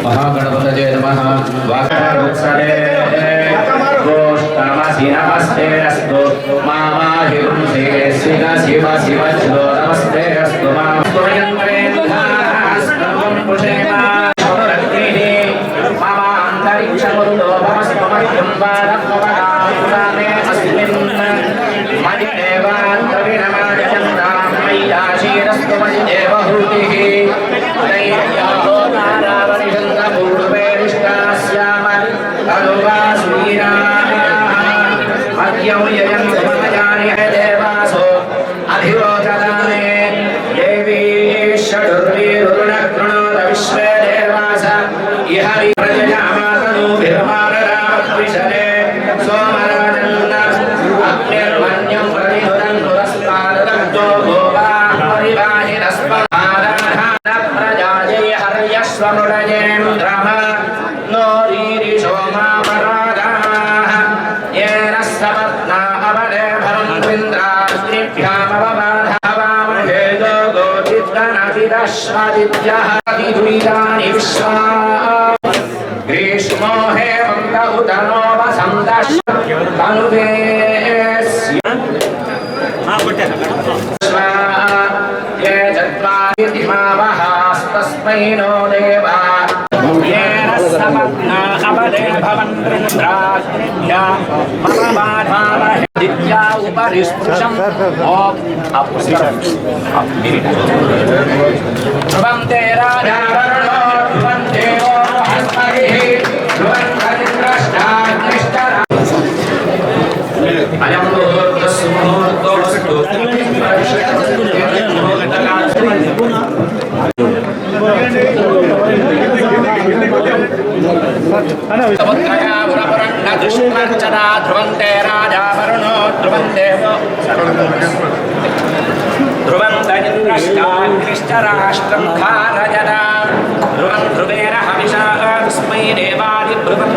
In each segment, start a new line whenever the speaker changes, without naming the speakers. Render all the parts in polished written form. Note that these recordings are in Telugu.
महागणपतये नमः वासरे गोष्ठमसि नमस्ते अस्तु मामाहिं शिव शिव शिवज्यो नमस्ते अस्तु मास्तुयन्त्रेन्द्रास्तवं पुषेमा शोरग्निः ममान्तरिक्षमुरुदो भवस्तु मह्यं वादभवगामे अस्मिन् मयिदेवान्तविनमाजचन्द्रां मय्याशीरस्तु मयिदेवहूतिः ग्रीष्मो हेमन्त उदनो वसन्तः ये जन्मादिमावहास्तस्मै नो देवा येन सपत्ना अवदे भवन्त्रिन्द्राग्निभ्या मम बाधामहे दित्या उपरि स्पृशम् ॐ अपुस्तकम् ध्रुवं ते राजा वरुणो ध्रुवं देवो बृहस्पतिः ध्रुवं कलिन्द्रष्टाग्निष्टरा अयं मुहूर्तस्य मुहूर्तोऽस्तु ध्रुवन्ते राजा वरुणो ध्रुवं देवो ध्रुवं दरिद्रष्टाग्निश्चराष्ट्रं धारयदा ध्रुवं ध्रुवेण हविषा तस्मै देवादिब्रुवन्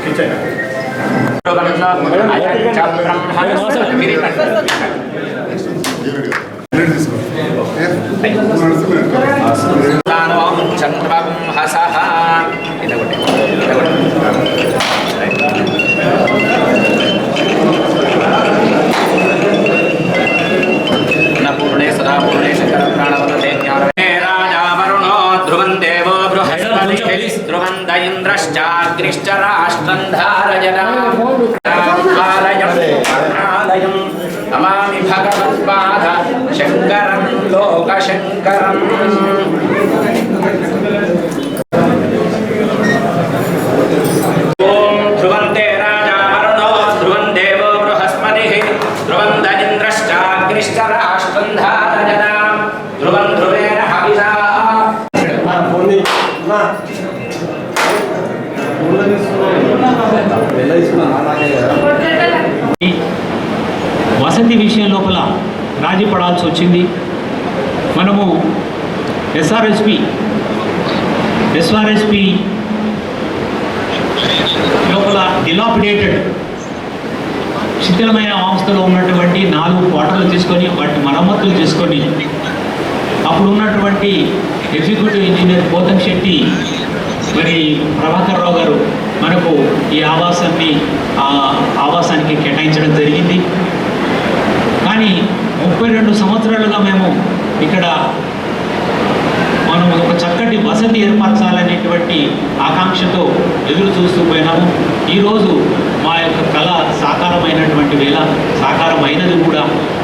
కిచెన్ చంద్రబాబు హసహ పూర్ణే సదా పూర్ణే శంకర ప్రాణవతే రాజా వరుణో ధ్రువం దేవో బృహస్పతి ధ్రువంత ఇంద్రశ్చాగ్నిశ్చ రాష్ట్రం ధారయం నమామి భగవత్పాద శంకరం లోకశంకరం. ఓం ధ్రువంతే రాజా వరుణో ధ్రువం దేవో బృహస్పతి ధ్రువంత ఇంద్రశ్చాగ్నిశ్చ రాష్ట్రం ధారయతాం ధ్రువం ధ్రువేణ హవిషా.
వసతి విషయం లోపల రాజీ పడాల్సి వచ్చింది. మనము ఎస్ఆర్ఎస్పి లోపల డిలాపిడేటెడ్ శిథిలమైన అవస్థలో ఉన్నటువంటి 4 క్వార్టర్లు తీసుకొని వాటి మరమ్మతులు చేసుకొని అప్పుడు ఉన్నటువంటి ఎగ్జిక్యూటివ్ ఇంజనీర్ గౌతమ్ శెట్టి మరి ప్రభాకర్ రావు గారు మనకు ఈ ఆవాసానికి కేటాయించడం జరిగింది. కానీ 32 సంవత్సరాలుగా మేము ఇక్కడ మనం ఒక చక్కటి వసతి ఏర్పరచాలనేటువంటి ఆకాంక్షతో ఎదురు చూస్తూ పోయినాము. ఈరోజు మా యొక్క కళ సాకారమైనటువంటి వేళ సాకారమైనది కూడా.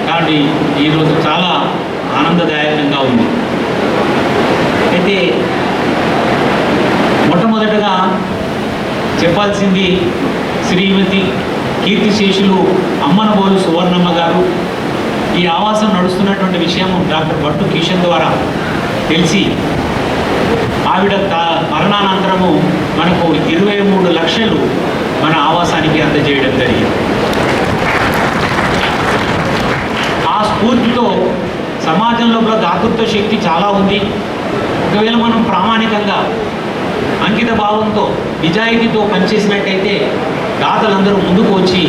కానీ ఈరోజు చాలా ఆనందదాయకంగా ఉంది. అయితే మొట్టమొదటగా చెప్పాల్సింది శ్రీమతి కీర్తిశేషులు అమ్మనబోలు సువర్ణమ్మ గారు. ఈ ఆవాసం నడుస్తున్నటువంటి విషయం డాక్టర్ భట్టు కిషన్ ద్వారా తెలిసి ఆవిడ మరణానంతరము మనకు 23 లక్షలు మన ఆవాసానికి అందజేయడం జరిగింది. ఆ స్ఫూర్తితో సమాజంలో దాతృత్వ శక్తి చాలా ఉంది. ఒకవేళ మనం ప్రామాణికంగా అంకిత భావంతో నిజాయితీతో పనిచేసినట్టయితే దాతలందరూ ముందుకు వచ్చి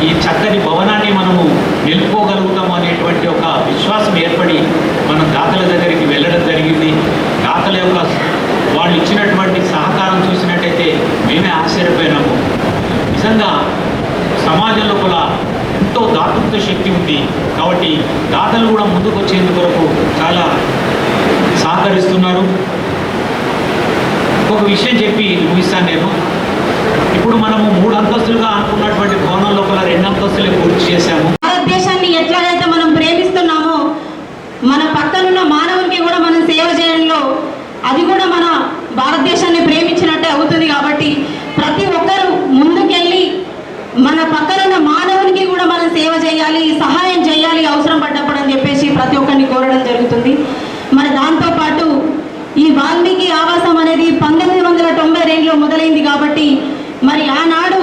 ఈ చక్కని భవనాన్ని మనము నిలుపుకోగలుగుతాము అనేటువంటి ఒక విశ్వాసం ఏర్పడి మనం దాతల దగ్గరికి వెళ్ళడం జరిగింది. దాతల యొక్క వాళ్ళు ఇచ్చినటువంటి సహకారం చూసినట్టయితే మేమే ఆశ్చర్యపోయినాము. నిజంగా సమాజం లోపల ఎంతో దాతృత్వ శక్తి ఉంది. కాబట్టి దాతలు కూడా ముందుకు వచ్చేందుకు కొరకు చాలా సహకరిస్తున్నారు. ఒక విషయం చెప్పి ముగిస్తాను నేను. ఇప్పుడు మనము 3 అంతస్తులుగా అనుకున్నటువంటి భవనం లోపల 2 అంతస్తులే పూర్తి చేశాము.
భారతదేశాన్ని ఎట్లాగైతే మనం ప్రేమిస్తున్నామో మన పక్కనున్న మానవునికి కూడా మనం సేవ చేయడంలో అది కూడా మన భారతదేశాన్ని ప్రేమించినట్టే అవుతుంది. కాబట్టి ప్రతి ఒక్కరూ ముందుకెళ్ళి మన పక్కనున్న మానవునికి కూడా మనం సేవ చేయాలి, సహాయం చేయాలి అవసరం పడ్డప్పుడు అని చెప్పేసి ప్రతి ఒక్కరిని కోరడం జరుగుతుంది. మరి దాంతోపాటు ఈ వాల్మీకి ఆవాసం అనేది 1992లో మొదలైంది. కాబట్టి మరి ఆనాడు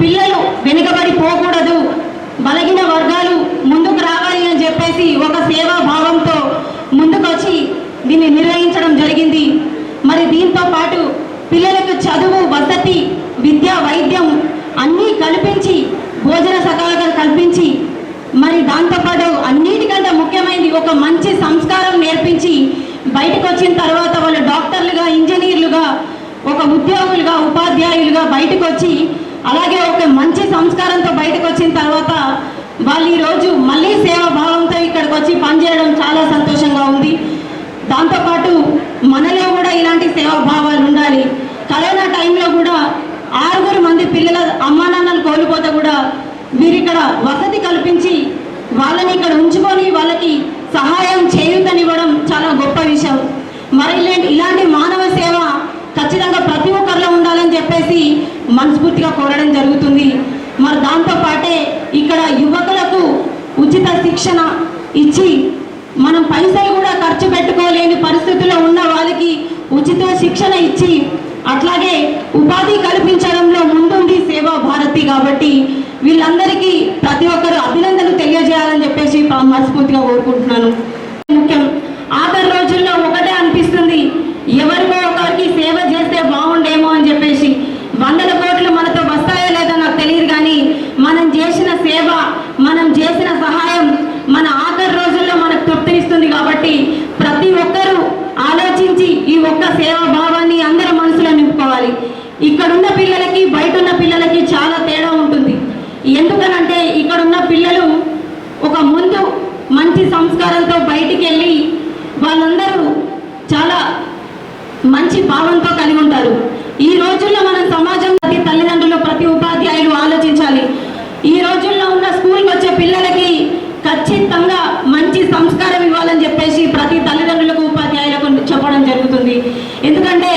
పిల్లలు వెనుకబడి పోకూడదు, బలహీన వర్గాలు ముందుకు రావాలి అని చెప్పేసి ఒక సేవా భావంతో ముందుకొచ్చి దీన్ని నిర్వహించడం జరిగింది. మరి దీంతో పాటు పిల్లలకు చదువు, వసతి, విద్య, వైద్యం అన్నీ కల్పించి భోజన సకాలంగా కల్పించి మరి దాంతోపాటు అన్నిటికంటే ముఖ్యమైనది ఒక మంచి సంస్కారం నేర్పించి బయటకు వచ్చిన తర్వాత వాళ్ళు డాక్టర్లుగా, ఇంజనీర్లుగా, ఒక ఉద్యోగులుగా, ఉపాధ్యాయులుగా బయటకు వచ్చి అలాగే ఒక మంచి సంస్కారంతో బయటకు వచ్చిన తర్వాత వాళ్ళు ఈరోజు మళ్ళీ సేవా భావంతో ఇక్కడికి వచ్చి పనిచేయడం చాలా సంతోషంగా ఉంది. దాంతోపాటు మనలో కూడా ఇలాంటి సేవా భావాలు ఉండాలి. కరోనా టైంలో కూడా 6 మంది పిల్లల అమ్మా నాన్నలు కోల్పోతే కూడా వీరిక్కడ వసతి కల్పించి వాళ్ళని ఇక్కడ ఉంచుకొని వాళ్ళకి సహాయం చేయూతనివ్వడం చాలా గొప్ప విషయం. మరి ఇలాంటి మానవ సేవ ఖచ్చితంగా ప్రతి ఒక్కరిలో ఉండాలని చెప్పేసి మనస్ఫూర్తిగా కోరడం జరుగుతుంది. మరి దాంతోపాటే ఇక్కడ యువకులకు ఉచిత శిక్షణ ఇచ్చి మనం పైసలు కూడా ఖర్చు పెట్టుకోలేని పరిస్థితుల్లో ఉన్న వాళ్ళకి ఉచిత శిక్షణ ఇచ్చి అట్లాగే ఉపాధి కల్పించడంలో ముందుంది సేవా భారతి. కాబట్టి వీళ్ళందరికీ ప్రతి ఒక్కరు అభినందనలు తెలియజేయాలని చెప్పేసి మనస్ఫూర్తిగా కోరుకుంటున్నాను. ముఖ్యం ఆఖరి రోజుల్లో ఒకటే అనిపిస్తుంది, ఎవరికో ఒకరికి సేవ చేస్తే బాగుండేమో అని చెప్పేసి. ఒక్క సేవా భావాన్ని అందరి మనసులో నింపుకోవాలి. ఇక్కడున్న పిల్లలకి బయట ఉన్న పిల్లలకి చాలా తేడా ఉంటుంది. ఎందుకనంటే ఇక్కడున్న పిల్లలు ఒక ముందు మంచి సంస్కారంతో బయటికి వెళ్ళి వాళ్ళందరూ చాలా మంచి భావంతో కలిగి ఉంటారు. ఈ రోజుల్లో మన సమాజం, ప్రతి తల్లిదండ్రులు, ప్రతి ఉపాధ్యాయులు ఆలోచించాలి. ఈ రోజుల్లో ఉన్న స్కూల్కి వచ్చే పిల్లలకి ఖచ్చితంగా మంచి సంస్కారం ఇవ్వాలని చెప్పేసి ప్రతి తల్లిదండ్రులకు, ఉపాధ్యాయులకు చెప్పడం జరుగుతుంది. ఎందుకంటే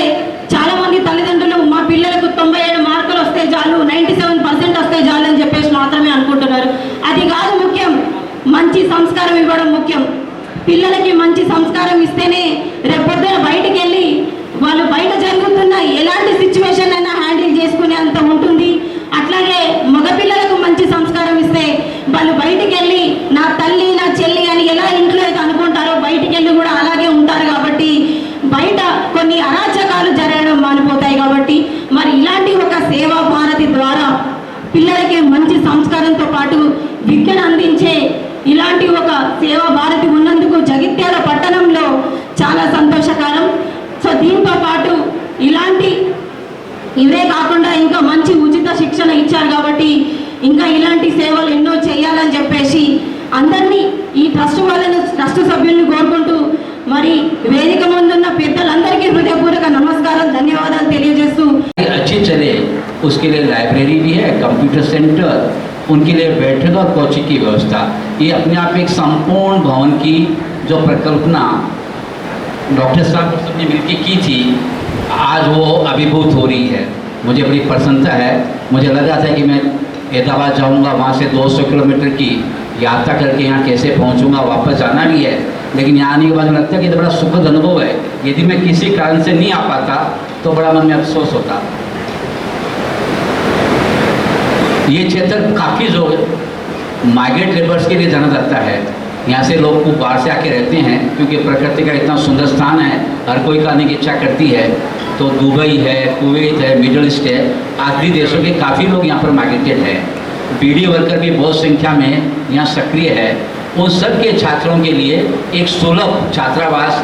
చాలా మంది తల్లిదండ్రులు మా పిల్లలకు 97 మార్కులు వస్తే చాలు, 97% వస్తే చాలు అని చెప్పేసి మాత్రమే అనుకుంటున్నారు. అది కాదు ముఖ్యం, మంచి సంస్కారం ఇవ్వడం ముఖ్యం. పిల్లలకి మంచి సంస్కారం ఇస్తేనే రేపొద్దున బయటికి వెళ్ళి వాళ్ళు బయట జరుగుతున్న ఎలాంటి సిచ్యువేషన్ అయినా హ్యాండిల్ చేసుకునే అంత ఉంటుంది. అట్లాగే మగపిల్లలకు మంచి సంస్కారం ఇస్తే వాళ్ళు బయటికి వెళ్ళి నా తల్లి, నా చెల్లి అని ఎలా ఇంట్లో అయితే అనుకుంటారో బయటికి వెళ్ళి కూడా అలాగే ఉంటారు. కాబట్టి బయట కొన్ని అరాచకాలు జరగడం మానిపోతాయి. కాబట్టి మరి ఇలాంటి ఒక సేవా భారతి ద్వారా పిల్లలకి మంచి సంస్కారంతో పాటు విద్యను అందించే ఇలాంటి ఒక సేవా భారతి ఉన్నందుకు జగిత్యాల పట్టణంలో చాలా సంతోషకరం. సో దీంతో పాటు ఇవే కాకుండా ఇంకా మంచి ఉచిత శిక్షణ ఇచ్చారు. కాబట్టి ఇంకా ఇలాంటి సేవలు ఎన్నో చేయాలని చెప్పేసి అందరినీ ఈ ట్రస్ట్ సభ్యులను కోరుకుంటూ మరి వేదిక ముందున్న పెద్దలందరికీ హృదయపూర్వక నమస్కారం, ధన్యవాదాలు తెలియజేస్తూ
अच्छी चले उसके लिए लाइब्रेरी भी है, कंप्यूटर सेंटर, उनके लिए बैठक और कोचिंग की व्यवस्था, ये अपने आप में एक संपूर्ण भवन की जो परिकल्पना डॉक्टर साहब और सबने मिलकर की थी, आज वो अभिभूत हो रही है। मुझे बड़ी प्रसन्नता है। मुझे लगा था कि मैं हैदराबाद जाऊंगा, वहाँ से 200 किलोमीटर की यात्रा करके यहाँ कैसे पहुँचूंगा, वापस जाना भी है, लेकिन यहाँ आने के बाद लगता है कि तो बड़ा सुखद अनुभव है। यदि मैं किसी कारण से नहीं आ पाता तो बड़ा मन में अफसोस होता। ये क्षेत्र काफ़ी जो माइग्रेट लेबर्स के लिए जाना जाता है। यहाँ से लोग खूब बाहर से आके रहते हैं क्योंकि प्रकृति का इतना सुंदर स्थान है, हर कोई का आने की इच्छा करती है। तो दुबई है, कुवैत है, मिडल ईस्ट है, आदि देशों के काफ़ी लोग यहाँ पर माइग्रेटेड है। बीडी वर्कर भी बहुत संख्या में यहाँ सक्रिय है। उन सब के छात्रों के लिए एक सुलभ छात्रावास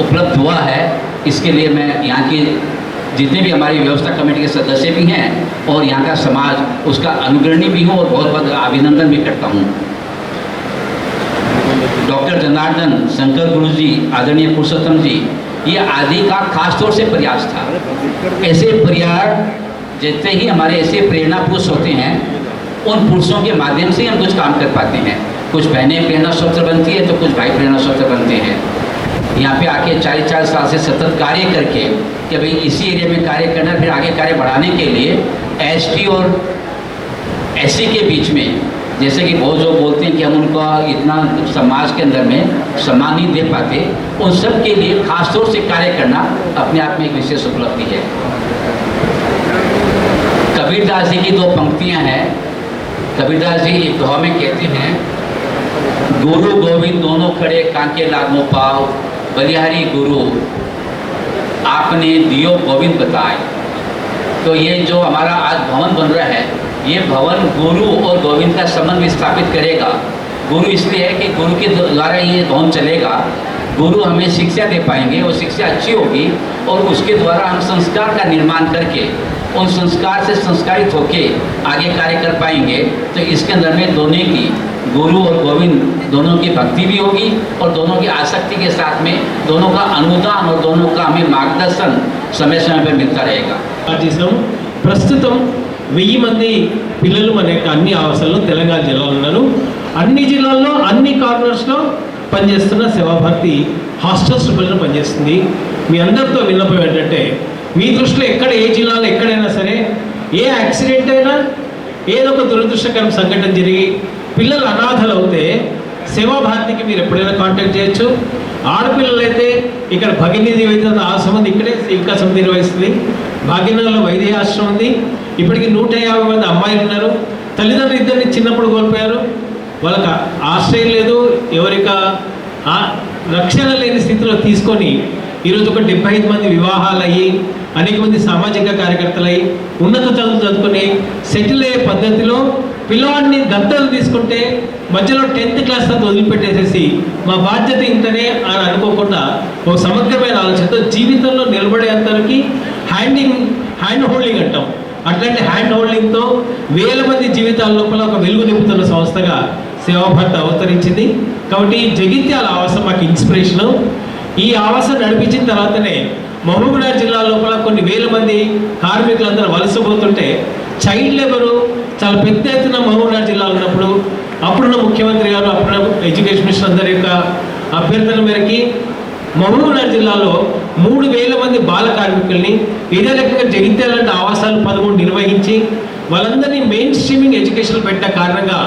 उपलब्ध हुआ है। इसके लिए मैं यहाँ की जितने भी हमारी व्यवस्था कमेटी के सदस्य भी हैं और यहाँ का समाज उसका अनुग्रणी भी हूँ और बहुत बहुत अभिनंदन भी करता हूँ। डॉक्टर जनार्दन शंकर गुरु जी, आदरणीय पुरुषोत्तम जी, ये आदि का खास तौर से प्रयास था। ऐसे प्रयास जितने ही हमारे ऐसे प्रेरणा पुरुष होते हैं, उन पुरुषों के माध्यम से हम कुछ काम कर पाते हैं। कुछ बहनें प्रेरणा स्रोत बनती है तो कुछ भाई प्रेरणा स्रोत बनते हैं। यहाँ पे आके 40 साल से सतत कार्य करके कि भाई इसी एरिया में कार्य करना, फिर आगे कार्य बढ़ाने के लिए एसटी और एससी के बीच में, जैसे कि बहुत जो बोलते हैं कि हम उनका इतना समाज के अंदर में सम्मान नहीं दे पाते, उन सब के लिए खास तौर से कार्य करना अपने आप में एक विशेष उपलब्धि है। कबीरदास जी की 2 पंक्तियाँ हैं। कबीरदास जी एक दोहा में कहते हैं, गुरु गोविंद दोनों खड़े कांके लागो पाव, बलिहारी गुरु आपने दियो गोविंद बताए। तो ये जो हमारा आज भवन बन रहा है, ये भवन गुरु और गोविंद का संबंध स्थापित करेगा। गुरु इसलिए है कि गुरु के द्वारा ये भवन चलेगा। गुरु हमें शिक्षा दे पाएंगे, वो शिक्षा अच्छी होगी और उसके द्वारा हम संस्कार का निर्माण करके उन संस्कार से संस्कारित होके आगे कार्य कर पाएंगे। तो इसके अंदर में दोनों की, गुरु और गोविंद दोनों की भक्ति भी होगी और दोनों की आसक्ति के साथ में दोनों का अनुदान और दोनों का हमें मार्गदर्शन समय समय पर मिलता रहेगा।
ప్రస్తుతం 1000 మంది పిల్లలు మన యొక్క అన్ని ఆవాసాల్లో తెలంగాణ జిల్లాలో ఉన్నారు. అన్ని జిల్లాల్లో అన్ని కార్నర్స్లో పనిచేస్తున్న సేవాభారతి హాస్టల్స్ రూపంలో పనిచేస్తుంది. మీ అందరితో విన్నపం ఏంటంటే, మీ దృష్టిలో ఎక్కడ ఏ జిల్లాలో ఎక్కడైనా సరే ఏ యాక్సిడెంట్ అయినా, ఏదో ఒక దురదృష్టకర సంఘటన జరిగి పిల్లలు అనాథలు అవుతే సేవాభారతికి మీరు ఎప్పుడైనా కాంటాక్ట్ చేయొచ్చు. ఆడపిల్లలు అయితే ఇక్కడ భగిని వైద్య ఆశ్రమం ఉంది, ఇక్కడే ఇంకా సమితి నిర్వహిస్తుంది. భాగ్యనగర్లో వైద్య ఆశ్రమం ఉంది. ఇప్పటికి 150 మంది అమ్మాయిలు ఉన్నారు. తల్లిదండ్రులు ఇద్దరిని చిన్నప్పుడు కోల్పోయారు. వాళ్ళకి ఆశ్రయం లేదు, ఎవరిక రక్షణ లేని స్థితిలో తీసుకొని ఈరోజు ఒక 75 మంది వివాహాలు అయ్యి, అనేక మంది సామాజిక కార్యకర్తలు అయ్యి, ఉన్నత చదువులు చదువుకొని సెటిల్ అయ్యే పద్ధతిలో పిల్లవాడిని దత్తత తీసుకుంటే మధ్యలో 10th క్లాస్ అంతా వదిలిపెట్టేసేసి మా బాధ్యత ఇంతనే అని అనుకోకుండా ఒక సమగ్రమైన ఆలోచనతో జీవితంలో నిలబడేంతవరకు హ్యాండ్ హోల్డింగ్ అంటాం. అట్లాంటి హ్యాండ్ హోల్డింగ్తో వేల మంది జీవితాల లోపల ఒక వెలుగు నింపుతున్న సంస్థగా సేవాభారతి అవతరించింది. కాబట్టి జగిత్యాల ఆవాసం మాకు ఇన్స్పిరేషను. ఈ ఆవాసం నడిపించిన తర్వాతనే మహబూబ్నగర్ జిల్లా లోపల కొన్ని వేల మంది కార్మికులందరూ వలసపోతుంటే చైల్డ్ లేబరు చాలా పెద్ద ఎత్తున మహబూబ్నగర్ జిల్లాలో ఉన్నప్పుడు అప్పుడున్న ముఖ్యమంత్రి గారు, అప్పుడున్న ఎడ్యుకేషన్ మినిస్టర్ అందరి యొక్క అభ్యర్థన మేరకి మహబూబ్నగర్ జిల్లాలో 3000 మంది బాల కార్మికుల్ని ఇదే రకంగా జగిత్యాల లాంటి ఆవాసాలు 13 నిర్వహించి వాళ్ళందరినీ మెయిన్ స్ట్రీమింగ్ ఎడ్యుకేషన్ పెట్టిన కారణంగా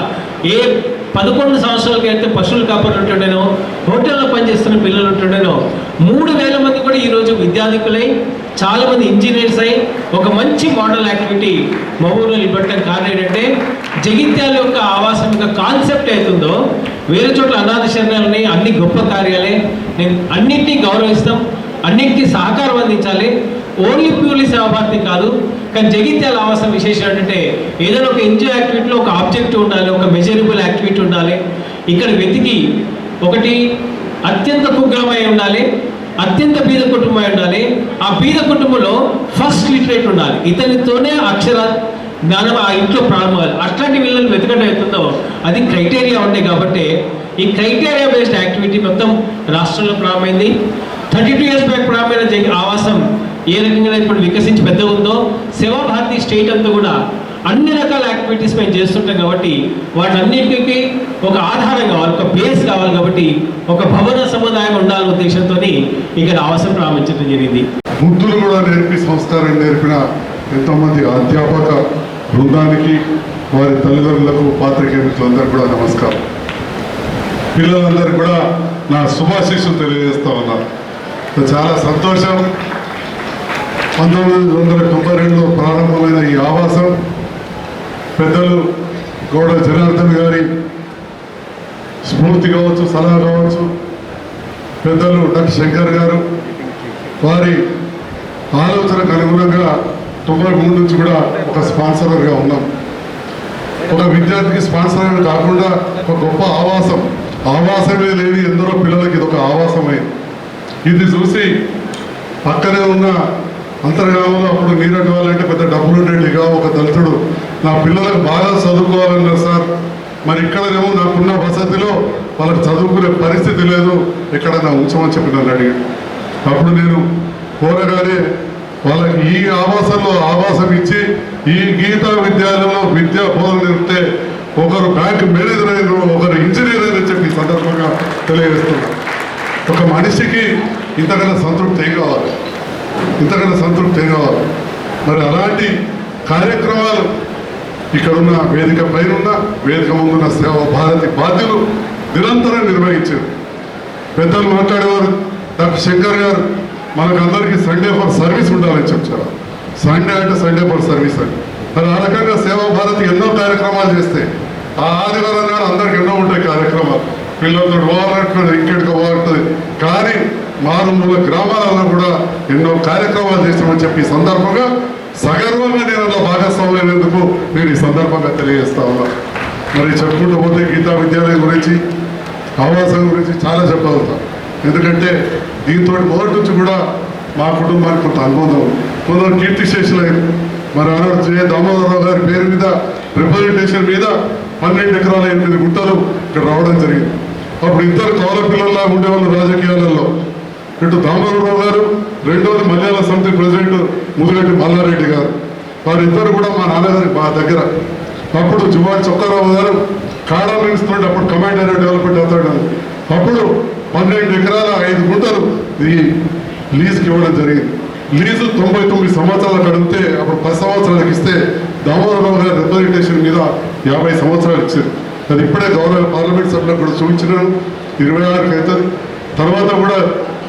11 సంవత్సరాలకి అయితే పశువులు కాపాడు ఉంటుండేనో, హోటల్లో పనిచేస్తున్న పిల్లలు ఉంటుండేనో 3000 మంది కూడా ఈరోజు విద్యార్థికులై చాలామంది ఇంజనీర్స్ అయి ఒక మంచి మోడల్ యాక్టివిటీ మహబూబ్లో ఇవ్వటం కారణం ఏంటంటే జగిత్యాల యొక్క ఆవాసం యొక్క కాన్సెప్ట్ అవుతుందో వేరే చోట్ల అనాథ శరణాలని అన్ని గొప్ప కార్యాలే, నేను అన్నింటినీ గౌరవిస్తాం, అన్నింటికీ సహకారం అందించాలి. ఓన్లీ ప్యూర్లీ సేవాభారతి కాదు, కానీ జగిత్యాల ఆవాసం విశేషం ఏంటంటే ఏదైనా ఒక ఎన్జిఓ యాక్టివిటీలో ఒక ఆబ్జెక్టివ్ ఉండాలి, ఒక మెజరబుల్ యాక్టివిటీ ఉండాలి. ఇక్కడ వెతికి ఒకటి అత్యంత కుగ్రామై ఉండాలి, అత్యంత బీద కుటుంబం ఉండాలి. ఆ బీద కుటుంబంలో ఫస్ట్ లిటరేట్ ఉండాలి, ఇతనితోనే అక్షర జ్ఞానం ఆ ఇంట్లో ప్రారంభాలి. అట్లాంటి వీళ్ళని వెతకడం అవుతుందో అది క్రైటీరియా ఉంటాయి. కాబట్టి ఈ క్రైటీరియా బేస్డ్ యాక్టివిటీ మొత్తం రాష్ట్రంలో ప్రారంభమైంది. 32 years బ్యాక్ ప్రారంభమైన ఆవాసం ఏ రకంగా ఇప్పుడు వికసించి పెద్దగా ఉందో సేవాభారతి స్టేట్ అంతా కూడా అన్ని రకాల యాక్టివిటీస్ మేము చేస్తుంటాం. కాబట్టి వాటన్నిటికీ ఒక ఆధారం కావాలి, ఒక బేస్ కావాలి. కాబట్టి ఒక భవన సముదాయం ఉండాలనే ఉద్దేశంతో ఇక్కడ ఆవాసం ప్రారంభించడం జరిగింది.
బుద్ధులు కూడా నేర్పి సంస్కారం నేర్పిన ఎంతోమంది అధ్యాపక బృందానికి, వారి తల్లిదండ్రులకు, పాత్రికేయ మిత్రులందరూ కూడా నమస్కారం. పిల్లలందరూ కూడా నా శుభాశీస్సులు తెలియజేస్తా ఉన్నారు. చాలా సంతోషం. 1992లో ప్రారంభమైన ఈ ఆవాసం పెద్దలు గౌడ జనార్దన్ గారి స్ఫూర్తి కావచ్చు, సలహా కావచ్చు, పెద్దలు డాక్టర్ శంకర్ గారు వారి ఆలోచనకు అనుగుణంగా 93 నుంచి కూడా ఒక స్పాన్సరర్గా ఉన్నాం. ఒక విద్యార్థికి స్పాన్సర్ కాకుండా ఒక గొప్ప ఆవాసమే లేని ఎందరో పిల్లలకి ఇది ఒక ఆవాసమైంది. ఇది చూసి పక్కనే ఉన్న అంతర్గామంలో అప్పుడు నీరటి వాళ్ళంటే పెద్ద డబ్బులు ఉండేటిగా ఒక దళితుడు నా పిల్లలకు బాగా చదువుకోవాలన్నారు సార్, మరి ఇక్కడనేమో నాకున్న వసతిలో వాళ్ళకి చదువుకునే పరిస్థితి లేదు, ఎక్కడన్నా ఉంచమని చెప్పి నన్ను అడిగాడు. అప్పుడు నేను కోరగానే వాళ్ళకి ఈ ఆవాసం ఇచ్చి ఈ గీతా విద్యాలయంలో విద్యా బోధన నేర్పితే ఒకరు బ్యాంక్ మేనేజర్ అయిన, ఒకరు ఇంజనీర్ అని చెప్పి ఈ సందర్భంగా తెలియజేస్తున్నారు. ఒక మనిషికి ఇంతకన్నా సంతృప్తి ఏం కావాలి, ఇంతకన్నా సంతృప్తి ఏం కావాలి. మరి అలాంటి కార్యక్రమాలు ఇక్కడున్న వేదిక పైన వేదిక ముందున్న సేవాభారతి బాధ్యులు నిరంతరం నిర్వహించారు. పెద్దలు మాట్లాడేవారు డాక్టర్ శంకర్ గారు మనకందరికీ సండే ఫర్ సర్వీస్ ఉండాలని చెప్పారు. సండే అంటే సండే ఫర్ సర్వీస్ అని. మరి ఆ రకంగా సేవాభారతి ఎన్నో కార్యక్రమాలు చేస్తే ఆ ఆదివారం నాడు అందరికి ఎన్నో ఉంటాయి కార్యక్రమాలు, పిల్లలతో పోవాలంటున్నది, ఇంకెడికి పోవాలంటుంది. కానీ మారుమూల గ్రామాలలో కూడా ఎన్నో కార్యక్రమాలు చేస్తామని చెప్పి ఈ సందర్భంగా సగర్వంగా నేను అలా భాగస్వామ్యమైనందుకు నేను ఈ సందర్భంగా తెలియజేస్తా ఉన్నా. మరి చెప్పుకుంటూ పోతే గీతా విద్యాలయం గురించి, ఆవాసం గురించి చాలా చెప్పగలుగుతాం. ఎందుకంటే దీంతో మొదటి నుంచి కూడా మా కుటుంబానికి కొంత అనుబంధం ఉంది. కొందరు కీర్తిశేషులైన మరి ఆనాడు జే దామోదరరావు గారి పేరు మీద రిప్రజెంటేషన్ మీద 12 ఎకరాల 8 గుంటలు ఇక్కడ రావడం జరిగింది. అప్పుడు ఇద్దరు కౌల పిల్లల్లా ఉండేవాళ్ళు రాజకీయాలలో. ఇటు దామోదరరావు గారు, రెండోది మలయాళ సమితి ప్రెసిడెంట్ ముదిగడ్డి మల్లారెడ్డి గారు, వారిద్దరు కూడా మా నాన్నగారి మా దగ్గర. అప్పుడు జువాడి చొక్కారావు గారు కాడా మినిస్టర్, అప్పుడు కమాండర్ డెవలప్మెంట్ అవుతాడు. అప్పుడు 12 ఎకరాల 5 గుంటలు ఈ లీజుకి ఇవ్వడం జరిగింది. లీజు 99 సంవత్సరాలకు అడిగితే అప్పుడు 10 సంవత్సరాలకు ఇస్తే దామోదరరావు గారి రిప్రజెంటేషన్ మీద 50 సంవత్సరాలు ఇచ్చారు. అది ఇప్పుడే గౌరవ పార్లమెంట్ సభ్యులకు కూడా చూపించినాను. 26కి అవుతుంది. తర్వాత కూడా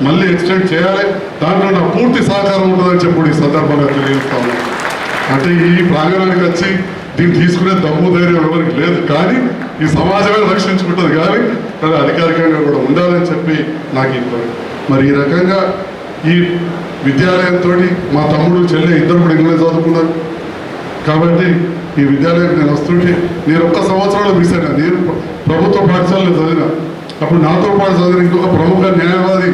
మళ్ళీ ఎక్స్టెండ్ చేయాలి. దాంట్లో నా పూర్తి సహకారం ఉంటుందని చెప్పి ఈ సందర్భంగా తెలియజేస్తా ఉన్నాను. అంటే ఈ ప్రాంగణానికి వచ్చి దీన్ని తీసుకునే దమ్ము ధైర్యం ఎవరికి లేదు, కానీ ఈ సమాజమే రక్షించుకుంటుంది. కానీ అది అధికారికంగా కూడా ఉండాలని చెప్పి నాకు ఇప్పుడు మరి ఈ రకంగా ఈ విద్యాలయంతో మా తమ్ముడు చెల్లె ఇద్దరు కూడా ఇంగ్లీష్ చదువుకున్నారు. కాబట్టి ఈ విద్యాలయానికి నేను వస్తుంటే నేను ఒక్క సంవత్సరంలో మిస్ అయినా. నేను ప్రభుత్వ పాఠశాలలో చదివిన, అప్పుడు నాతో పాటు చదివిన ఇంకొక ప్రముఖ న్యాయవాది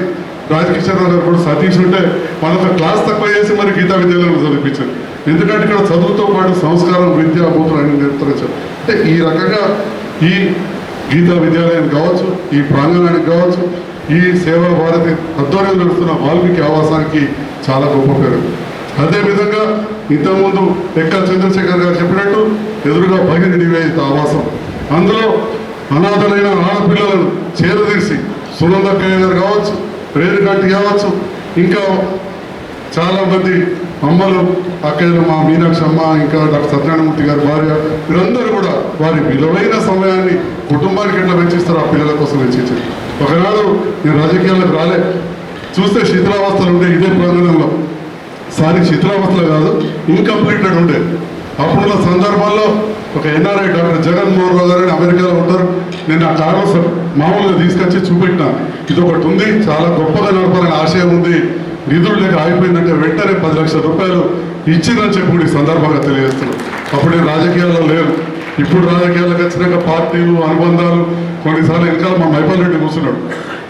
రాజకిషన్ గారు కూడా సతీష్ ఉంటే వాళ్ళతో క్లాస్ తక్కువ చేసి మరి గీతా విద్యాలయంలో చదివించారు. ఎందుకంటే ఇక్కడ చదువుతో పాటు సంస్కారం, విద్యా బోధన అన్ని నేర్పుతారు. అంటే ఈ రకంగా ఈ గీతా విద్యాలయం కావచ్చు, ఈ ప్రాంగణానికి కావచ్చు, ఈ సేవా భారతి ఆధ్వర్యంలో నడుస్తున్న వాల్మీకి ఆవాసానికి చాలా గొప్ప పేరు. అదేవిధంగా ఇంతకుముందు ఎక్కడ చంద్రశేఖర్ గారు చెప్పినట్టు ఎదురుగా భగిని నివేదిత ఆవాసం, అందులో అనాథలైన ఆడపిల్లలను చేరదీసి సునందక్కయ్య గారు కావచ్చు, రేణుగంటి కావచ్చు, ఇంకా చాలామంది అమ్మలు, అక్కయ్యలు, మా మీనాక్షి అమ్మ, ఇంకా డాక్టర్ సత్యనారాయణమూర్తి గారి భార్య, వీరందరూ కూడా వారి విలువైన సమయాన్ని కుటుంబానికి ఎట్లా వెచ్చిస్తారు ఆ పిల్లల కోసం వెచ్చించారు. ఒకనాడు నేను రాజకీయాలకు రాలే, చూస్తే శిథిలావస్థలు ఉండే ఇదే ప్రాంగణంలో. సారీ, శిథిలావస్థలు కాదు, ఇన్కంప్లీటెడ్ ఉండే. అప్పుడున్న సందర్భాల్లో ఒక ఎన్ఆర్ఐ డాక్టర్ జగన్మోహన్ రావు గారు అమెరికాలో ఉంటారు. నేను ఆ కారు మామూలుగా తీసుకొచ్చి చూపెట్టినా, ఇది ఒకటి ఉంది, చాలా గొప్పగా నడపాలని ఆశయం ఉంది, నిధులు లేక ఆగిపోయిందంటే వెంటనే 10 లక్షల రూపాయలు ఇచ్చిందని చెప్పి కూడా ఈ సందర్భంగా తెలియజేస్తున్నాను. అప్పుడు నేను రాజకీయాల్లో లేను. ఇప్పుడు రాజకీయాలకు వచ్చినాక పార్టీలు, అనుబంధాలు, కొన్నిసార్లు వెనకాల మా మైపాల్ రెడ్డి కూర్చున్నాడు.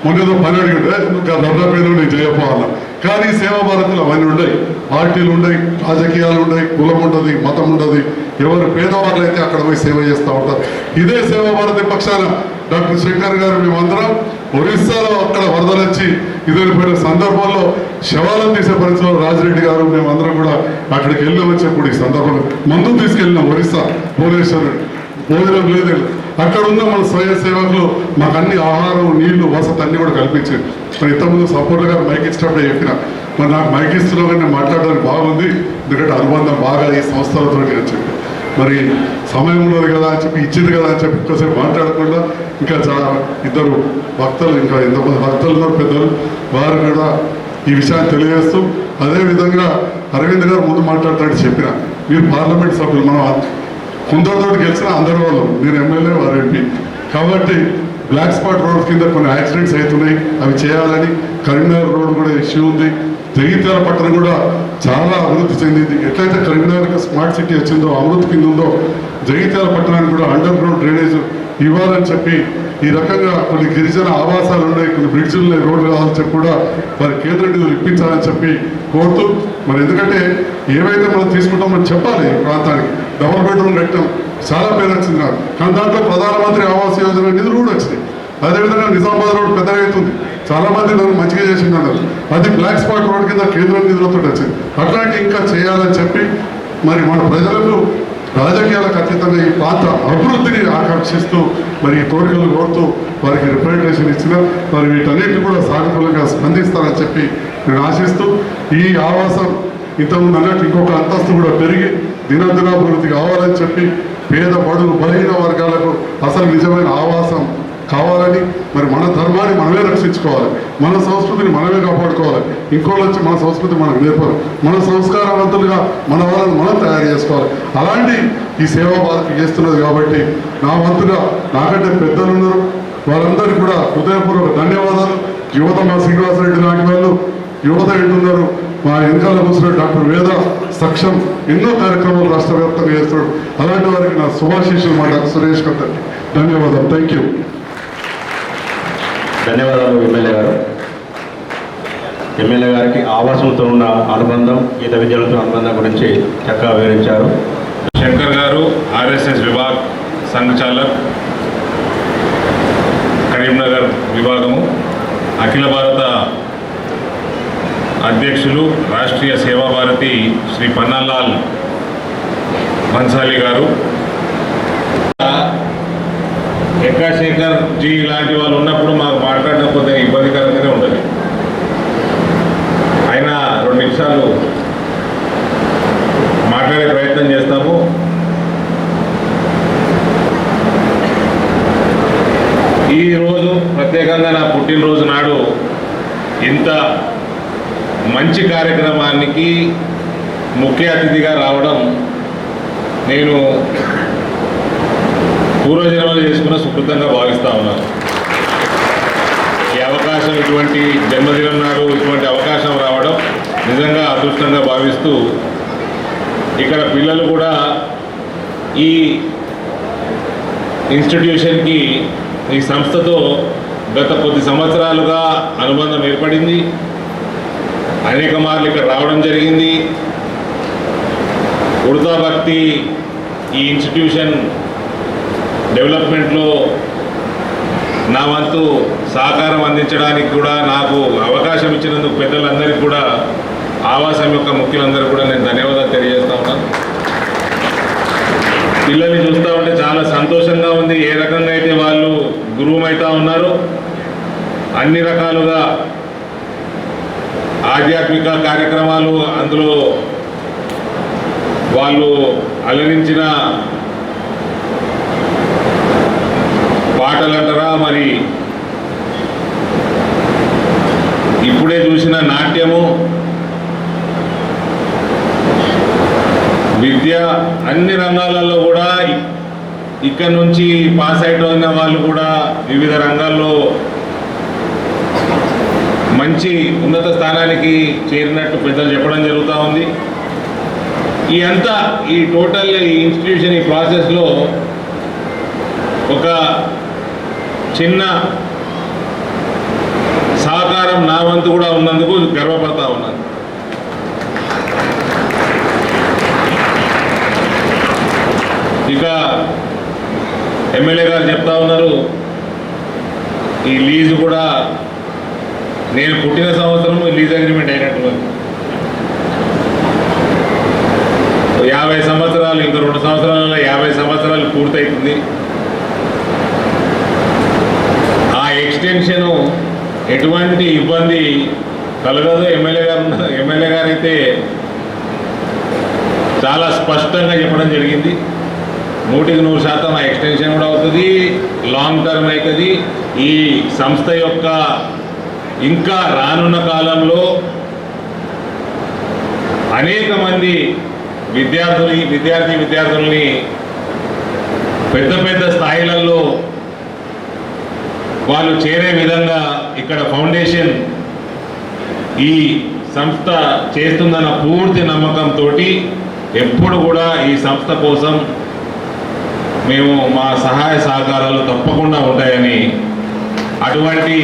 మొన్నేదో పని అడిగితే నువ్వు దర్గా పేరు నేను చేయకపోవాలా. కానీ సేవా భారతులు అవన్నీ ఉన్నాయి, పార్టీలు ఉన్నాయి, రాజకీయాలు ఉన్నాయి, కులం ఉంటుంది, మతం ఉంటుంది. ఎవరు పేదవాళ్ళు అయితే అక్కడ పోయి సేవ చేస్తూ ఉంటారు. ఇదే సేవా భారతి పక్షాన డాక్టర్ శంకర్ గారు మేమందరం ఒరిస్సాలో అక్కడ వరదలు వచ్చి ఎదురైపోయిన సందర్భంలో శవాలను తీసే పరిస్థితిలో రాజిరెడ్డి గారు మేమందరం కూడా అక్కడికి వెళ్ళామని చెప్పి ఈ సందర్భంలో మందు తీసుకెళ్ళినాం. ఒరిస్సా భువనేశ్వర్ భోజనం లేదు, అక్కడ ఉన్న మన స్వయం సేవకులు మాకు అన్ని ఆహారం, నీళ్లు, వసతి అన్ని కూడా కల్పించారు. మరి ఇంతకుముందు సపోర్ట్ గారు మైక్ ఇచ్చినప్పుడే చెప్పిన, మరి నాకు మైక్ ఇస్తున్నా కానీ నేను మాట్లాడడానికి బాగుంది, ఎందుకంటే అనుబంధం బాగా ఈ సంస్థలతో అని చెప్పి, మరి సమయం ఉన్నది కదా అని చెప్పి, ఇచ్చింది కదా అని చెప్పి ఇంకోసేపు మాట్లాడకుండా ఇంకా చాలా ఇద్దరు భక్తులు, ఇంకా ఎంతమంది భక్తులు ఉన్నారు పెద్దలు, వారు కూడా ఈ విషయాన్ని తెలియజేస్తూ, అదేవిధంగా అరవింద్ గారు ముందు మాట్లాడతాడు చెప్పిన, మీరు పార్లమెంట్ సభ్యులు, మనం కొందరితో గెలిచిన అందరి వాళ్ళు, మీరు ఎమ్మెల్యే, వారు ఎంపీ కాబట్టి బ్లాక్ స్పాట్ రోడ్ కింద కొన్ని యాక్సిడెంట్స్ అవుతున్నాయి, అవి చేయాలని. కరీంనగర్ రోడ్ కూడా ఇష్యూ ఉంది. జగిత్యాల పట్టణం కూడా చాలా అభివృద్ధి చెందింది. ఎట్లయితే కరీంనగర్కి స్మార్ట్ సిటీ వచ్చిందో, అమృత్ కింద ఉందో, జగిత్యాల పట్టణానికి కూడా అండర్ గ్రౌండ్ డ్రైనేజ్ ఇవ్వాలని చెప్పి, ఈ రకంగా కొన్ని గిరిజన ఆవాసాలు ఉన్నాయి, కొన్ని బ్రిడ్జ్లు ఉన్నాయి, రోడ్లు కావాలని చెప్పి కూడా వారి కేంద్ర నిధులు ఇప్పించాలని చెప్పి కోరుతూ, మరి ఎందుకంటే ఏవైతే మనం తీసుకుంటామో మనం చెప్పాలి. ఈ ప్రాంతానికి డబుల్ బెడ్రూమ్ కట్టాం, చాలా పేరు వచ్చింది నాకు, కానీ దాంట్లో ప్రధానమంత్రి ఆవాస్ యోజన నిధులు కూడా వచ్చినాయి. అదేవిధంగా నిజామాబాద్ రోడ్ పెద్దగా అవుతుంది, చాలా మంది నన్ను మంచిగా చేసిందన్నారు, అది బ్లాక్ స్పాట్ రోడ్ కింద కేంద్ర నిధులతో వచ్చింది. అట్లాంటి ఇంకా చేయాలని చెప్పి, మరి మన ప్రజలకు రాజకీయాలకు అతీతంగా ఈ ప్రాంత అభివృద్ధిని ఆకాంక్షిస్తూ, మరి ఈ కోరికలు కోరుతూ వారికి రిప్రజెంటేషన్ ఇచ్చిన, మరి వీటన్నిటిని కూడా సానుకూలంగా స్పందిస్తారని చెప్పి నేను ఆశిస్తూ, ఈ ఆవాసం ఇంతకుముందు అన్నట్టు ఇంకొక అంతస్తు కూడా పెరిగి దినదినాభివృద్ధి కావాలని చెప్పి, పేద బడుగు బలహీన వర్గాలకు అసలు నిజమైన ఆవాసం కావాలని, మరి మన ధర్మాన్ని మనమే రక్షించుకోవాలి, మన సంస్కృతిని మనమే కాపాడుకోవాలి. ఇంకోళ్ళు వచ్చి మన సంస్కృతి మనకు నేర్పాలి, మన సంస్కారవంతులుగా మన వాళ్ళని మనం తయారు చేసుకోవాలి. అలాంటి ఈ సేవా భారతి చేస్తున్నది కాబట్టి నా వంతుగా నాకంటే పెద్దలు ఉన్నారు, వారందరికీ కూడా హృదయపూర్వక ధన్యవాదాలు. యువత మా శ్రీనివాసరెడ్డి లాంటి వాళ్ళు యువత ఏంటున్నారు, మా వెనకాల కూర్చున్న డాక్టర్ వేద సక్షం ఎన్నో కార్యక్రమాలు రాష్ట్ర వ్యాప్తంగా చేస్తున్నాడు. అలాంటి వారికి నా శుభాశీస్సులు మా డాక్టర్ సురేష్ గారు ధన్యవాదాలు. Thank you.
ధన్యవాదాలు ఎమ్మెల్యే గారు. ఎమ్మెల్యే గారికి ఆవాసంతో ఉన్న అనుబంధం, గీత విద్యాలతో అనుబంధం గురించి చక్కగా వివరించారు.
శంకర్ గారు ఆర్ఎస్ఎస్ విభాగ్ సంఘచాలక్, కరీంనగర్ విభాగము, అఖిల భారత అధ్యక్షులు, రాష్ట్రీయ సేవా భారతి శ్రీ పన్నాలాల్ బన్సాలి గారు, శేఖర్ జీ లాంటి వాళ్ళు ఉన్నప్పుడు మాకు మాట్లాడడం కొద్దిగా ఇబ్బందికరంగానే ఉండదు. అయినా 2 నిమిషాలు మాట్లాడే ప్రయత్నం చేస్తాము. ఈరోజు ప్రత్యేకంగా నా పుట్టినరోజు నాడు ఇంత మంచి కార్యక్రమానికి ముఖ్య అతిథిగా రావడం నేను పూర్వజన్మలు చేసుకున్న సుకృతంగా భావిస్తూ ఉన్నాను. ఈ అవకాశం, ఇటువంటి జన్మదినం నాడు ఇటువంటి అవకాశం రావడం నిజంగా అదృష్టంగా భావిస్తూ ఇక్కడ పిల్లలు కూడా ఈ ఇన్స్టిట్యూషన్కి ఈ సంస్థతో గత కొద్ది సంవత్సరాలుగా అనుబంధం ఏర్పడింది. అనేక మార్లు ఇక్కడ రావడం జరిగింది. ఉడతా భక్తి ఈ ఇన్స్టిట్యూషన్ డెవలప్మెంట్లో నా వంతు సహకారం అందించడానికి కూడా నాకు అవకాశం ఇచ్చినందుకు పెద్దలందరికీ కూడా ఆవాసం యొక్క ముఖ్యులందరికీ కూడా నేను ధన్యవాదాలు తెలియజేస్తా ఉన్నాను. పిల్లల్ని చూస్తూ ఉంటే చాలా సంతోషంగా ఉంది. ఏ రకంగా అయితే వాళ్ళు గురువుమైతా ఉన్నారో అన్ని రకాలుగా ఆధ్యాత్మిక కార్యక్రమాలు అందులో వాళ్ళు అలరించిన పాటలంటారా, మరి ఇప్పుడే చూసిన నాట్యము, విద్య, అన్ని రంగాలలో కూడా ఇక్కడ నుంచి పాస్ అయిన వాళ్ళు కూడా వివిధ రంగాల్లో మంచి ఉన్నత స్థానానికి చేరినట్టు పెద్దలు చెప్పడం జరుగుతూ ఉంది. ఈ టోటల్ ఈ ఇన్స్టిట్యూషన్ ఈ ప్రాసెస్లో ఒక చిన్న సహకారం నా వంతు కూడా ఉన్నందుకు గర్వపడతా ఉన్నాను. ఇక ఎమ్మెల్యే గారు చెప్తా ఉన్నారు, ఈ లీజు కూడా నేను పుట్టిన సంవత్సరం లీజ్ అగ్రిమెంట్ అయినట్టు 50 సంవత్సరాలు, ఇంకో 2 సంవత్సరాలలో 50 సంవత్సరాలు పూర్తవుతుంది. ఆ ఎక్స్టెన్షను ఎటువంటి ఇబ్బంది కలగదు. ఎమ్మెల్యే గారు అయితే చాలా స్పష్టంగా చెప్పడం జరిగింది. 100% ఆ ఎక్స్టెన్షన్ కూడా అవుతుంది, లాంగ్ టర్మ్ అవుతుంది. ఈ సంస్థ యొక్క ఇంకా రానున్న కాలంలో అనేక మంది విద్యార్థుల్ని పెద్ద స్థాయిలలో వాళ్ళు చేరే విధంగా ఇక్కడ ఫౌండేషన్ ఈ సంస్థ చేస్తుందన్న పూర్తి నమ్మకంతో ఎప్పుడు కూడా ఈ సంస్థ కోసం మేము మా సహాయ సహకారాలు తప్పకుండా ఉంటాయని, అటువంటి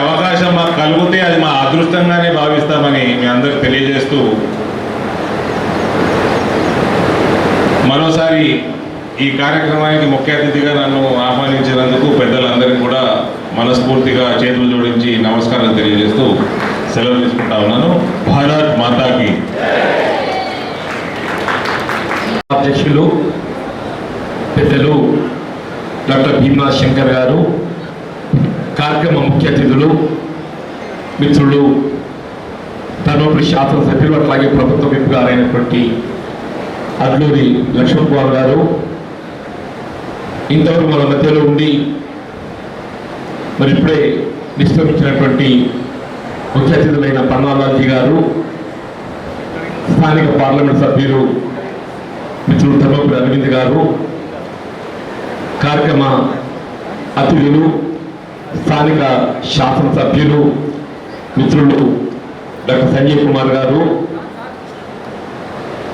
అవకాశం మాకు కలిగితే అది మా అదృష్టంగానే భావిస్తామని మీ అందరికి తెలియజేస్తూ, మరోసారి ఈ కార్యక్రమానికి ముఖ్య అతిథిగా నన్ను ఆహ్వానించినందుకు పెద్దలందరికీ కూడా మనస్ఫూర్తిగా చేతులు జోడించి నమస్కారం తెలియజేస్తూ సెలవు తీసుకుంటా ఉన్నాను. భారత్ మాతాకి.
అధ్యక్షులు పెద్దలు డాక్టర్ భీమా శంకర్ గారు, కార్యక్రమ ముఖ్య అతిథులు, మిత్రులు, ధర్మపురి శాసనసభ్యులు, అట్లాగే ప్రభుత్వ విప్ గారైనటువంటి అడ్లూరి లక్ష్మణ్ కుమార్ గారు, ఇంతవరకు మన మధ్యలో ఉండి మరి ఇప్పుడే నిష్క్రమించినటువంటి ముఖ్య అతిథులైన పన్నాలాజీ గారు, స్థానిక పార్లమెంట్ సభ్యులు మిత్రులు ధర్మపురి అరవింద్ గారు, కార్యక్రమ అతిథులు, స్థానిక శాసనసభ్యులు మిత్రులు డాక్టర్ సంజయ్ కుమార్ గారు,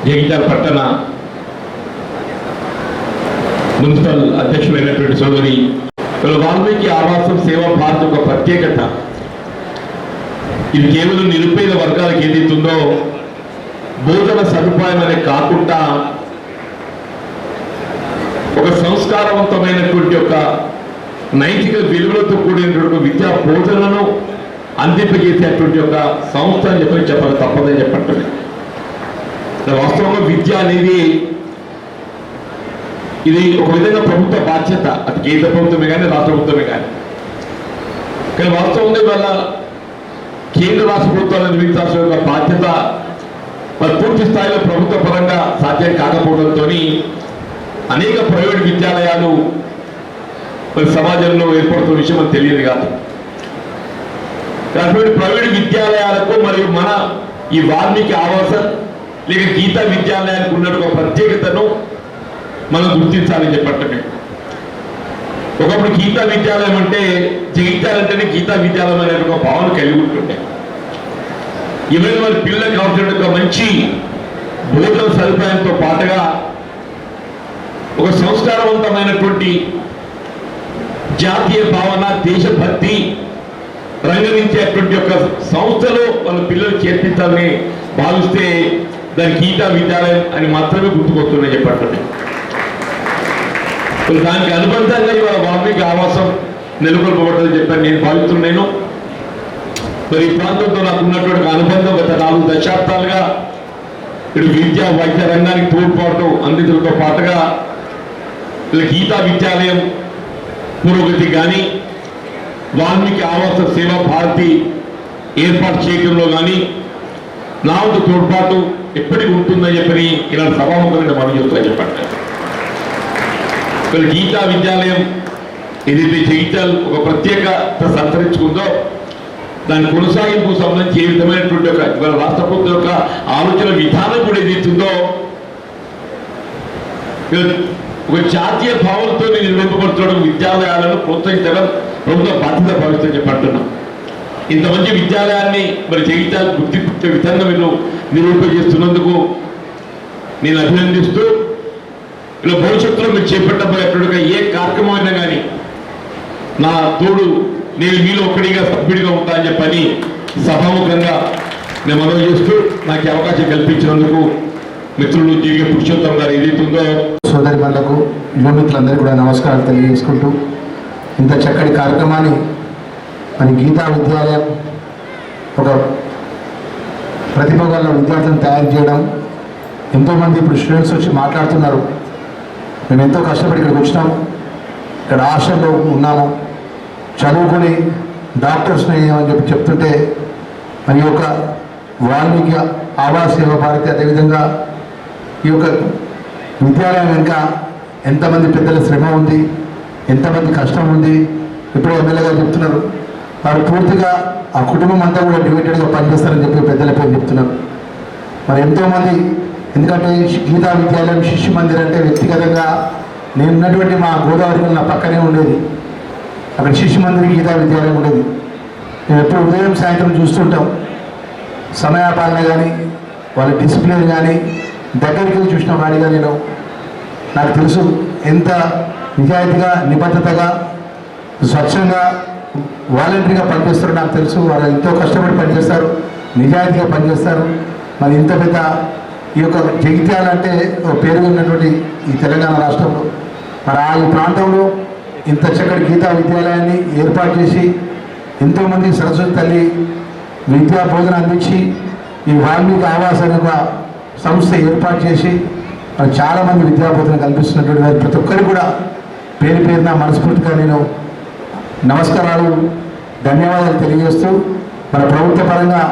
జగిత్యాల పట్టణ మున్సిపల్ అధ్యక్షులైనటువంటి సోదరి వాల్మీకి ఆవాసం సేవా భారత్ ఒక ప్రత్యేకత. ఇది కేవలం నిరుపేద వర్గాలకు ఏదైతుందో భోజన సదుపాయం అనే కాకుండా ఒక సంస్కారవంతమైనటువంటి ఒక నైతిక విలువలతో కూడినటువంటి విద్యా బోధనను అందింపజేసేటువంటి ఒక సంస్థ అని చెప్పాలి తప్పదని చెప్పండి. వాస్తవంగా విద్య అనేది ఇది ఒక విధంగా ప్రభుత్వ బాధ్యత, అది కేంద్ర ప్రభుత్వమే కానీ రాష్ట్ర ప్రభుత్వమే కానీ వాస్తవంగా ఇవాళ కేంద్ర రాష్ట్ర ప్రభుత్వాల నిర్మించాల్సిన యొక్క బాధ్యత మరి పూర్తి స్థాయిలో ప్రభుత్వ పరంగా సాధ్యం కాకపోవడంతో అనేక ప్రైవేట్ విద్యాలయాలు మరి సమాజంలో ఏర్పడుతున్న విషయం మనకు తెలియదు కాదు. అటువంటి ప్రైవేట్ విద్యాలయాలకు మరియు మన ఈ వాల్మీకి ఆవాసం లేక గీతా విద్యాలయానికి ఉన్నట్టు ప్రత్యేకతను మనం గుర్తించాలని చెప్పట్టమే. ఒకప్పుడు గీతా విద్యాలయం అంటే జగిత్యాలంటేనే గీతా విద్యాలయం అనే ఒక భావన కలిగి ఉంటుండే. ఈవెన్ వారి పిల్లలకు కావాల్సిన ఒక మంచి భోజన సదుపాయంతో పాటుగా ఒక సంస్కారవంతమైనటువంటి జాతీయ భావన, దేశభక్తి రంగరించేటువంటి ఒక సంస్థలో వాళ్ళ పిల్లలు చేర్పించాలని భావిస్తే దాని గీతా విద్యాలయం అని మాత్రమే గుర్తుకొస్తున్నాయి చెప్పండి. దానికి అనుబంధంగా ఇవాళ వాల్మీకి ఆవాసం నెలకొల్పబడ్డదని చెప్పని నేను భావిస్తున్నాను. మరి ఈ ప్రాంతంతో నాకు ఉన్నటువంటి అనుబంధం గత 4 దశాబ్దాలుగా ఇటు విద్యా వైద్య రంగానికి తోడ్పాటు అందించడంతో పాటుగా గీతా విద్యాలయం పురోగతి కానీ వాల్మీకి ఆవాస సేవా భారతి ఏర్పాటు చేయడంలో కానీ నా వంతు తోడ్పాటు ఎప్పటికీ ఉంటుందని చెప్పని ఇలా సభాముఖంగా మనం చెప్తా చెప్పండి. గీతా విద్యాలయం ఏదైతే జగిత్యాల ఒక ప్రత్యేకత సంతరించుకుందో దాని కొనసాగింపు సంబంధించి ఏ విధమైనటువంటి ఇవాళ రాష్ట్ర ప్రభుత్వం యొక్క ఆలోచన విధానం కూడా ఏదైతుందో ఒక జాతీయ భావంతో నిర్వహింపబడుతున్న విద్యాలయాలను ప్రోత్సహించడం ప్రభుత్వ బాధ్యత భావిస్తూ చెప్పంటున్నాం. ఇంత మంచి విద్యాలయాన్ని మరి జగిత్యాల గుర్తించే విధంగా మీరు నిర్వహింపజేస్తున్నందుకు నేను అభినందిస్తూ ఇలా భవిష్యత్తులో మీరు చేపట్టబోయేటువంటి ఏ కార్యక్రమం అయినా కానీ నా తోడు నేను మీలో ఒక్కడిగా సభ్యుడిగా ఉంటా అని చెప్పని సభాముఖంగా నేను మనవి చేస్తూ నాకు అవకాశం కల్పించినందుకు మిత్రులు జీవిక పురుషోత్తం గారు ఏదైతుందో
సోదరి బంధువులకు యువమిత్రులందరికీ కూడా నమస్కారాలు తెలియజేసుకుంటూ ఇంత చక్కటి కార్యక్రమాన్ని మరి గీతా విద్యాలయం ఒక ప్రతిభ గల విద్యార్థులను తయారు చేయడం, ఎంతోమంది ఇప్పుడు స్టూడెంట్స్ వచ్చి మాట్లాడుతున్నారు. మేము ఎంతో కష్టపడి ఇక్కడికి వచ్చినాము, ఇక్కడ హాస్టల్లో ఉన్నాము, చదువుకొని డాక్టర్స్ని అని చెప్పి చెప్తుంటే మరి యొక్క వాల్మీకి ఆవాస సేవా భారతి అదేవిధంగా ఈ యొక్క విద్యాలయం వెనుక ఎంతమంది పెద్దల శ్రమ ఉంది, ఎంతమంది కష్టం ఉంది. ఇప్పుడు ఎమ్మెల్యే గారు చెప్తున్నారు వారు పూర్తిగా ఆ కుటుంబం అంతా కూడా డివైడెడ్గా పనిచేస్తారని చెప్పి పెద్దల పేరు చెప్తున్నారు. మరి ఎంతోమంది, ఎందుకంటే గీతా విద్యాలయం శిశు మందిర్ అంటే వ్యక్తిగతంగా నేను ఉన్నటువంటి మా గోదావరి నా పక్కనే ఉండేది. అక్కడ శిశు మందిర్ గీతా విద్యాలయం ఉండేది. మేము ఎప్పుడు ఉదయం సాయంత్రం చూస్తుంటాం. సమయాపాలన కానీ వాళ్ళ డిసిప్లిన్ కానీ దగ్గరికి వెళ్ళి చూసిన వాడిగా నాకు తెలుసు ఎంత నిజాయితీగా, నిబద్ధతగా, స్వచ్ఛంగా, వాలంటరీగా పనిచేస్తారో నాకు తెలుసు. వాళ్ళు ఎంతో కష్టపడి పనిచేస్తారు, నిజాయితీగా పనిచేస్తారు. మరి ఇంత పెద్ద ఈ యొక్క జగిత్యాల అంటే పేరు ఉన్నటువంటి ఈ తెలంగాణ రాష్ట్రంలో మరి ఈ ప్రాంతంలో ఇంత చక్కటి గీతా విద్యాలయాన్ని ఏర్పాటు చేసి ఎంతోమంది సరస్వతి తల్లి విద్యా బోధన అందించి ఈ వాల్మీకి ఆవాసాన్ని ఒక సంస్థ ఏర్పాటు చేసి మరి చాలామంది విద్యా బోధన కల్పిస్తున్నటువంటి వారి ప్రతి ఒక్కరికి కూడా పేరు పేరున మనస్ఫూర్తిగా నేను నమస్కారాలు, ధన్యవాదాలు తెలియజేస్తూ మన ప్రభుత్వ పరంగా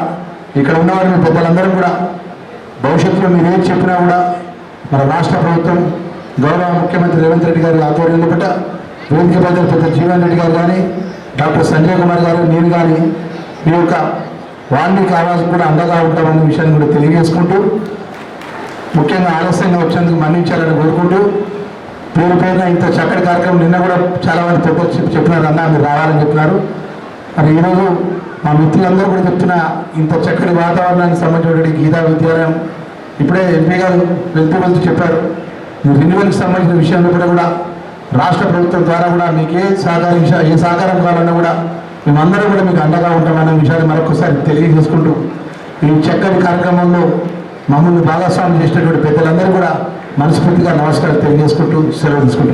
ఇక్కడ ఉన్నవారిని పెద్దలందరూ కూడా భవిష్యత్తులో మీరు ఏం చెప్పినా కూడా మన రాష్ట్ర ప్రభుత్వం గౌరవ ముఖ్యమంత్రి రేవంత్ రెడ్డి గారి ఆధ్వర్యంలో పట్ల వేదిక పెద్దలు పెద్ద జీవన్ రెడ్డి గారు కానీ డాక్టర్ సంజయ్ కుమార్ గారు నేను కానీ మీ యొక్క వాల్మీకి ఆవాసం కూడా అండగా ఉంటామన్న విషయాన్ని కూడా తెలియజేసుకుంటూ ముఖ్యంగా ఆలస్యంగా వచ్చేందుకు మన్నించాలని కోరుకుంటూ పేరు పేరున ఇంత చక్కటి కార్యక్రమం నిన్న కూడా చాలామంది పెద్దలు చెప్పినారు, అన్న మీరు రావాలని చెప్పినారు. మరి ఈరోజు మా మిత్రులందరూ కూడా చెప్తున్న ఇంత చక్కటి వాతావరణానికి సంబంధించినటువంటి గీతా విద్యాలయం ఇప్పుడే ఎంపీ గారు వెళ్తూ చెప్పారు. రెన్యువల్కి సంబంధించిన విషయంలో కూడా రాష్ట్ర ప్రభుత్వం ద్వారా కూడా మీకు ఏ సహకారం కావాలన్నా కూడా మేమందరం కూడా మీకు అండగా ఉంటామన్న విషయాన్ని మరొకసారి తెలియజేసుకుంటూ ఈ చక్కటి కార్యక్రమంలో మమ్మల్ని భాగస్వామ్యం చేసినటువంటి పెద్దలందరూ కూడా మనస్ఫూర్తిగా నమస్కారం తెలియజేసుకుంటూ సెలవు తీసుకుంటాం.